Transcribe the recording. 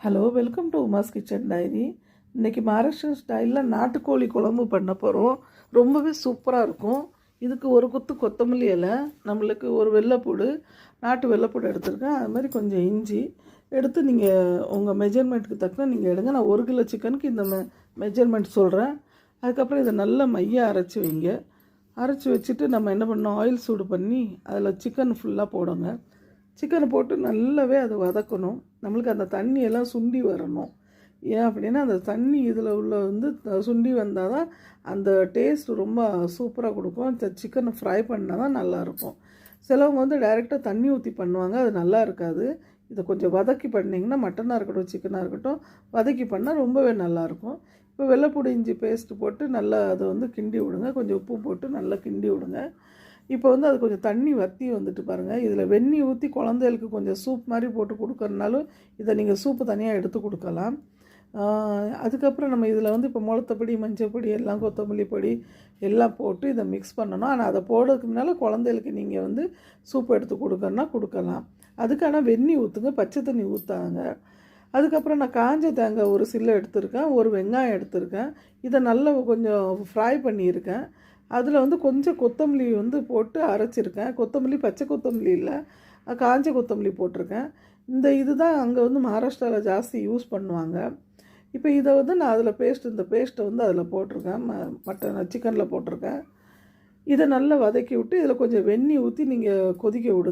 Hello, welcome to Uma's kitchen diary. இன்றைக்கி மகாராஷ்டிரன் ஸ்டைலில் நாட்டுக்கோழி குழம்பு பண்ண போகிறோம். ரொம்பவே சூப்பராக இருக்கும். இதுக்கு ஒரு கொத்து கொத்தமல்லி இலை, நம்மளுக்கு ஒரு வெள்ளைப்பூடு, நாட்டு வெள்ளைப்பூடு எடுத்துருக்கேன். அது மாதிரி கொஞ்சம் இஞ்சி எடுத்து நீங்கள் உங்கள் மெஜர்மெண்ட்டுக்கு தக்க நீங்கள் எடுங்க. நான் 1 கிலோ சிக்கனுக்கு இந்த மெஜர்மெண்ட் சொல்கிறேன். அதுக்கப்புறம் இதை நல்லா மையாக அரைச்சி வைங்க. அரைச்சி வச்சுட்டு நம்ம என்ன பண்ணோம், ஆயில் சூடு பண்ணி அதில் சிக்கன் ஃபுல்லாக போடுங்க. சிக்கனை போட்டு நல்லாவே அதை வதக்கணும். நம்மளுக்கு அந்த தண்ணியெல்லாம் சுண்டி வரணும். ஏன் அப்படின்னா அந்த தண்ணி இதில் உள்ள சுண்டி வந்தால் தான் அந்த டேஸ்ட் ரொம்ப சூப்பராக கொடுக்கும். இந்த சிக்கனை ஃப்ரை பண்ணால் தான் நல்லாயிருக்கும். சிலவங்க டைரெக்டாக தண்ணி ஊற்றி பண்ணுவாங்க, அது நல்லா இருக்காது. இதை கொஞ்சம் வதக்கி பண்ணிங்கன்னா, மட்டனாக இருக்கட்டும் சிக்கனாக இருக்கட்டும், வதக்கி பண்ணால் ரொம்பவே நல்லாயிருக்கும். இப்போ வெள்ளைப்பூடு இஞ்சி பேஸ்ட்டு போட்டு நல்லா அதை கிண்டி விடுங்க. கொஞ்சம் உப்பு போட்டு நல்லா கிண்டி விடுங்க. இப்போ அது கொஞ்சம் தண்ணி வற்றி பாருங்கள். இதில் வெந்நீர் ஊற்றி குழந்தைகளுக்கு கொஞ்சம் சூப் மாதிரி போட்டு கொடுக்கறனாலும் இதை நீங்கள் சூப்பு தனியாக எடுத்து கொடுக்கலாம். அதுக்கப்புறம் நம்ம இதில் இப்போ மிளகுத்தப்பொடி, மஞ்சப்பொடி, எல்லாம் கொத்தமல்லி பொடி எல்லாம் போட்டு இதை மிக்ஸ் பண்ணணும். ஆனால் அதை போடுறதுக்கு முன்னால் குழந்தைகளுக்கு நீங்கள் சூப் எடுத்து கொடுக்கறனா கொடுக்கலாம். அதுக்கான வெந்நீர் ஊற்றுங்க, பச்சை தண்ணி ஊற்றாங்க. அதுக்கப்புறம் நான் காஞ்ச தேங்காய் ஒரு சில்லு எடுத்திருக்கேன், ஒரு வெங்காயம் எடுத்திருக்கேன். இதை நல்லா கொஞ்சம் ஃப்ரை பண்ணியிருக்கேன். அதில் கொஞ்சம் கொத்தமல்லி போட்டு அரைச்சிருக்கேன். கொத்தமல்லி பச்சை கொத்தமல்லி இல்லை, காஞ்ச கொத்தமல்லி போட்டிருக்கேன். இதுதான் அங்கே மகாராஷ்டிராவில் ஜாஸ்தி யூஸ் பண்ணுவாங்க. இப்போ இதை நான் அதில் இந்த பேஸ்ட்டை அதில் போட்டிருக்கேன். சிக்கனில் போட்டிருக்கேன். இதை நல்லா வதக்கி விட்டு இதில் கொஞ்சம் வெந்நீர் ஊற்றி நீங்கள் கொதிக்க விடுங்க.